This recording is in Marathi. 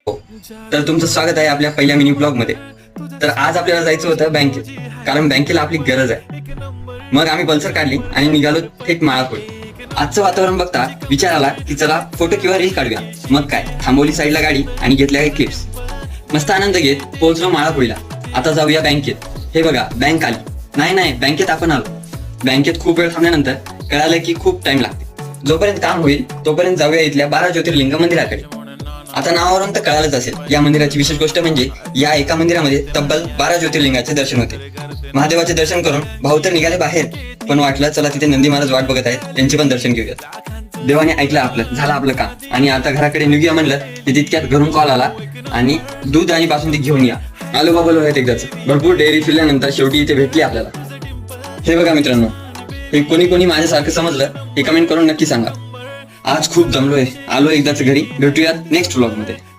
तर तुमचं स्वागत आहे आपल्या पहिल्या मिनी ब्लॉग मध्ये. तर आज आपल्याला जायचं होतं बँकेत, कारण बँकेला आपली गरज आहे. मग आम्ही पल्सर काढली आणि निघालो थेट माळापुढे. आजचं वातावरण बघता विचार आला की चला फोटो किंवा रील काढूया. मग काय, थांबवली साईडला गाडी आणि घेतल्या काही क्लिप्स. मस्त आनंद घेत पोहोचलो माळापुढीला. आता जाऊया बँकेत. हे बघा, बँक आली. नाही, बँकेत आपण आलो. बँकेत खूप वेळ थांबल्यानंतर कळालं की खूप टाइम लागते. जोपर्यंत काम होईल तोपर्यंत जाऊया इथल्या 12 ज्योतिर्लिंग मंदिराकडे. आता नावावरून तर कळालंच असेल, या मंदिराची विशेष गोष्ट म्हणजे या एका मंदिरामध्ये तब्बल 12 ज्योतिर्लिंगाचे दर्शन होते. महादेवाचे दर्शन करून भाऊ तर निघाले बाहेर, पण वाटलं चला तिथे नंदी महाराज वाट बघत आहेत, त्यांची पण दर्शन घेऊयात. देवाने ऐकलं आपलं, झालं आपलं काम आणि आता घराकडे निघूया म्हणलं की तितक्यात घरून कॉल आला आणि दूध आणि बासुंदी घेऊन या. आलो बाबा आहेत एकदाच. भरपूर डेअरी फिरल्यानंतर शेवटी इथे भेटली आपल्याला. हे बघा मित्रांनो, हे कोणी माझ्यासारखं समजलं हे कमेंट करून नक्की सांगा. आज खूप दमलोय, आलो एकदाच घरी. भेटूयात नेक्स्ट व्लॉग मध्ये.